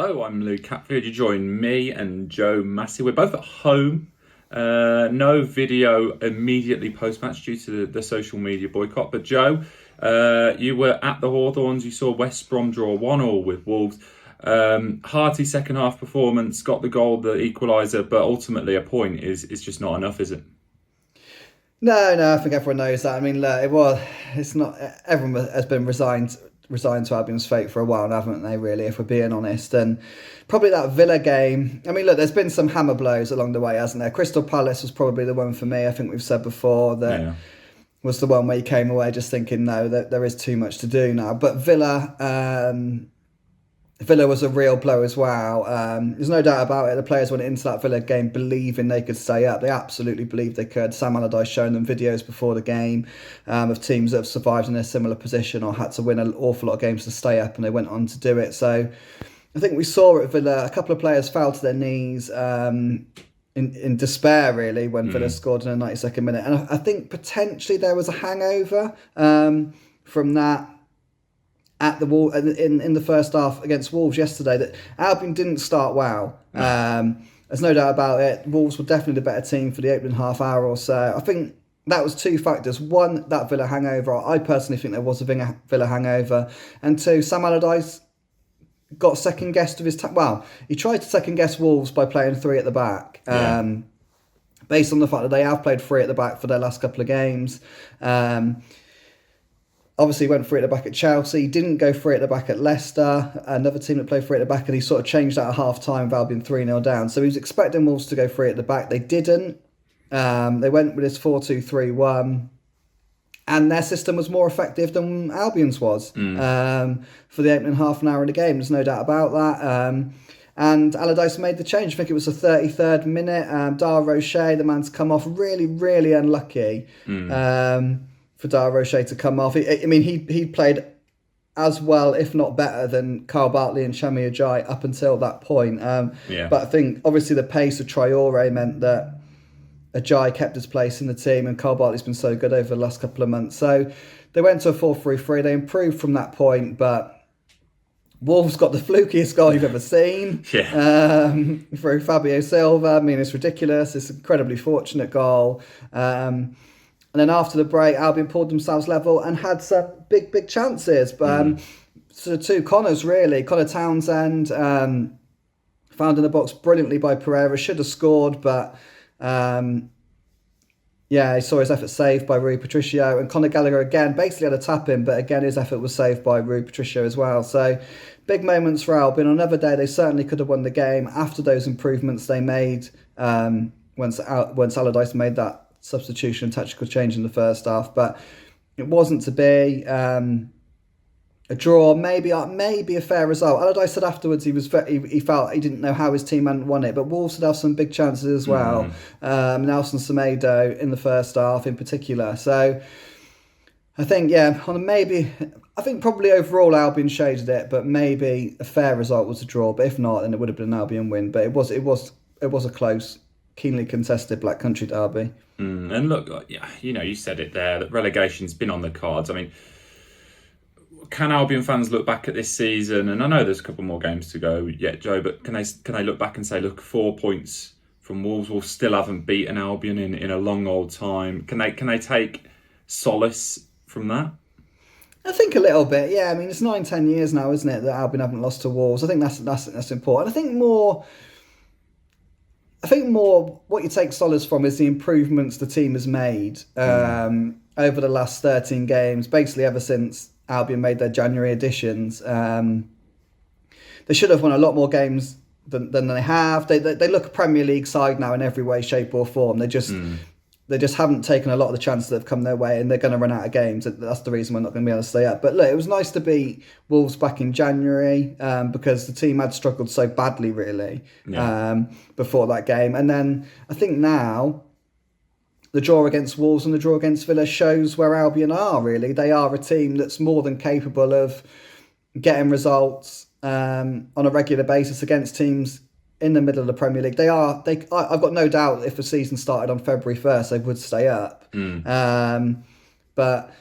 Hello, I'm Luke Hatfield. You join me and Joe Masi. We're both at home. No video immediately post-match due to the social media boycott. But Joe, you were at the Hawthorns. You saw West Brom draw 1-1 with Wolves. Hearty second half performance, got the goal, the equaliser, but ultimately a point is just not enough, is it? No, I think everyone knows that. I mean, look, it's not. Everyone has been resigned to Albion's fate for a while, haven't they, really, if we're being honest. And probably that Villa game, I mean, look, there's been some hammer blows along the way, hasn't there? Crystal Palace was probably the one for me. I think we've said before that was the one where you came away just thinking, no, that there is too much to do now. But Villa was a real blow as well. There's no doubt about it. The players went into that Villa game believing they could stay up. They absolutely believed they could. Sam Allardyce showing them videos before the game of teams that have survived in a similar position or had to win an awful lot of games to stay up, and they went on to do it. So I think we saw at Villa, a couple of players fell to their knees in despair, really, when Villa scored in the 92nd minute. And I think potentially there was a hangover from that at the wall in the first half against Wolves yesterday, that Albion didn't start well. There's no doubt about it. Wolves were definitely the better team for the opening half hour or so. I think that was two factors. One, that Villa hangover. I personally think there was a Villa hangover. And two, Sam Allardyce got second guessed of his he tried to second guess Wolves by playing three at the back. Based on the fact that they have played three at the back for their last couple of games. Obviously went free at the back at Chelsea, didn't go free at the back at Leicester, another team that played free at the back, and he sort of changed that at half-time with Albion 3-0 down. So he was expecting Wolves to go free at the back. They didn't. They went with this 4-2-3-1, and their system was more effective than Albion's was for the opening half an hour of the game. There's no doubt about that. And Allardyce made the change. I think it was the 33rd minute. Dar Rocher, the man's come off really, really unlucky. For Dar Rocher to come off. He played as well, if not better, than Carl Bartley and Shami Ajayi up until that point. But I think, obviously, the pace of Traore meant that Ajayi kept his place in the team, and Carl Bartley's been so good over the last couple of months. So they went to a 4-3-3. They improved from that point, but Wolves got the flukiest goal you've ever seen through Fabio Silva. I mean, it's ridiculous. It's an incredibly fortunate goal. And then after the break, Albion pulled themselves level and had some big chances. But so two Connors, really. Connor Townsend found in the box brilliantly by Pereira. Should have scored, but he saw his effort saved by Rui Patricio. And Conor Gallagher, again, basically had a tap-in, but again, his effort was saved by Rui Patricio as well. So big moments for Albion. On another day, they certainly could have won the game after those improvements they made once Allardyce made that substitution and tactical change in the first half, but it wasn't to be. A draw, maybe a fair result. Allardyce said afterwards he felt he didn't know how his team hadn't won it, but Wolves did have some big chances as well. Nelson Semedo in the first half in particular. So I think I think probably overall Albion shaded it, but maybe a fair result was a draw. But if not, then it would have been an Albion win. But it was a close, keenly contested Black Country derby. And look, you said it there, that relegation's been on the cards. I mean, can Albion fans look back at this season, and I know there's a couple more games to go yet, Joe, but can they look back and say, look, 4 points from Wolves, Wolves still haven't beaten Albion in a long old time. Can they take solace from that? I think a little bit, yeah. I mean, it's 9-10 years now, isn't it, that Albion haven't lost to Wolves. I think that's important. I think more what you take solace from is the improvements the team has made over the last 13 games, basically ever since Albion made their January additions. They should have won a lot more games than they have. They look a Premier League side now in every way, shape or form. They just haven't taken a lot of the chances that have come their way, and they're going to run out of games. That's the reason we're not going to be able to stay up. But look, it was nice to beat Wolves back in January because the team had struggled so badly, really, before that game. And then I think now the draw against Wolves and the draw against Villa shows where Albion are, really. They are a team that's more than capable of getting results on a regular basis against teams in the middle of the Premier League. I've got no doubt if the season started on February 1st, they would stay up. But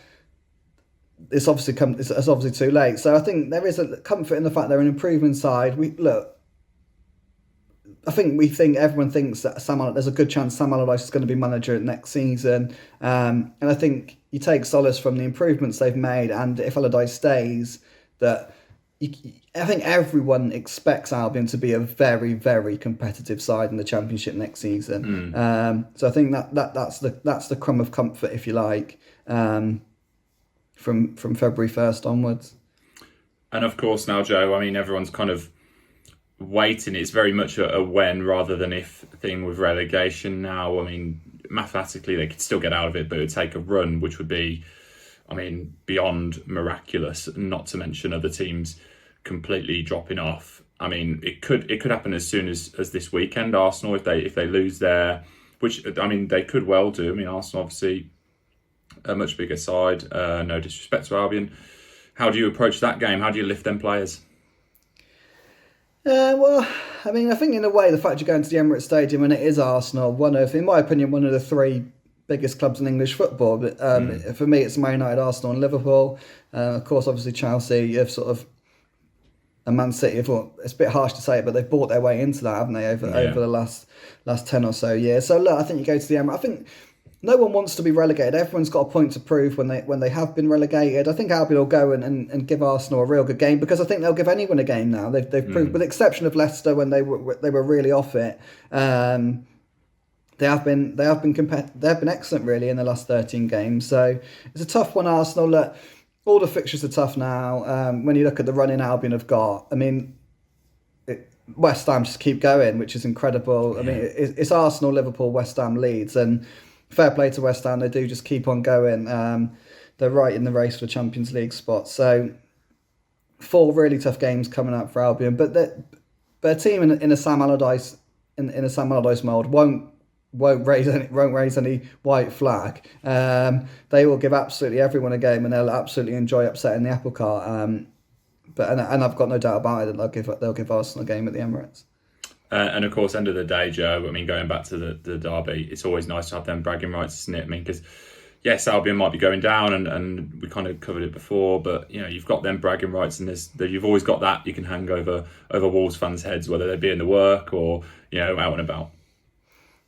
it's obviously too late. So I think there is a comfort in the fact they're an improving side. everyone thinks that there's a good chance Sam Allardyce is going to be manager next season, and I think you take solace from the improvements they've made, and if Allardyce stays, I think everyone expects Albion to be a very, very competitive side in the Championship next season. So I think that's the crumb of comfort, if you like, from February 1st onwards. And of course now, Joe, I mean, everyone's kind of waiting. It's very much a when rather than if thing with relegation now. I mean, mathematically they could still get out of it, but it would take a run, which would be, I mean, beyond miraculous, not to mention other teams completely dropping off. I mean, it could happen as soon as this weekend. Arsenal, if they lose their, which I mean they could well do. I mean, Arsenal obviously a much bigger side. No disrespect to Albion. How do you approach that game? How do you lift them players? Well, I mean, I think in a way the fact you're going to the Emirates Stadium and it is Arsenal, in my opinion, one of the three biggest clubs in English football. But for me, it's Man United, Arsenal, and Liverpool. Of course, obviously Chelsea have sort of, and Man City. It's a bit harsh to say it, but they've bought their way into that, haven't they, over the last 10 or so years. So look, I think you go to the Emirates. I think no one wants to be relegated. Everyone's got a point to prove when they have been relegated. I think Albion will go and give Arsenal a real good game, because I think they'll give anyone a game now. They've proved, with the exception of Leicester when they were really off it. They have been excellent really in the last 13 games. So it's a tough one, Arsenal. Look, all the fixtures are tough now. When you look at the run in Albion have got, I mean, West Ham just keep going, which is incredible. I mean, it's Arsenal, Liverpool, West Ham, Leeds, and fair play to West Ham. They do just keep on going. They're right in the race for Champions League spots. So 4 really tough games coming up for Albion, but a team in a Sam Allardyce mould won't raise any white flag. They will give absolutely everyone a game, and they'll absolutely enjoy upsetting the apple cart. And I've got no doubt about it that they'll give Arsenal a game at the Emirates. And of course, end of the day, Joe, I mean, going back to the derby, it's always nice to have them bragging rights, isn't it? I mean, because yes, Albion might be going down, and we kind of covered it before, but you know, you've got them bragging rights, and you've always got that you can hang over Wolves fans' heads, whether they be in the work or out and about.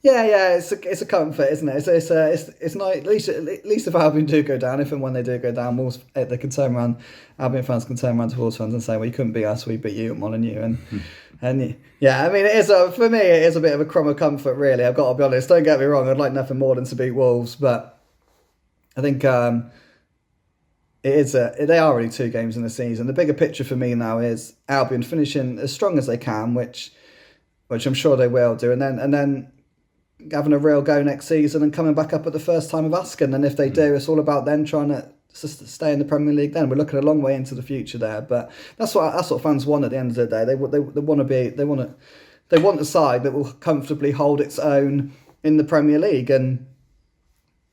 Yeah, it's a comfort, isn't it? It's nice. At least if Albion do go down, if and when they do go down, Wolves, they can turn around. Albion fans can turn around to Wolves fans and say, "Well, you couldn't beat us, we beat you at Molineux." And yeah, I mean, for me, it is a bit of a crumb of comfort, really. I've got to be honest. Don't get me wrong. I'd like nothing more than to beat Wolves, but I think they are only 2 games in the season. The bigger picture for me now is Albion finishing as strong as they can, which I'm sure they will do, and then having a real go next season and coming back up at the first time of asking. And if they do, it's all about them trying to stay in the Premier League. Then we're looking a long way into the future there. But that's what fans want at the end of the day. They want a side that will comfortably hold its own in the Premier League, and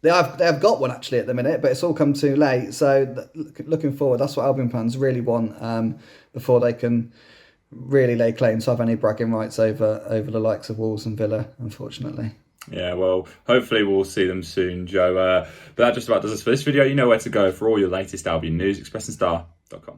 they have got one actually at the minute, but it's all come too late. So looking forward, that's what Albion fans really want before they can really lay claim to have any bragging rights over the likes of Wolves and Villa, unfortunately. Yeah, well, hopefully we'll see them soon, Joe. But that just about does us for this video. You know where to go for all your latest Albion news, expressandstar.com.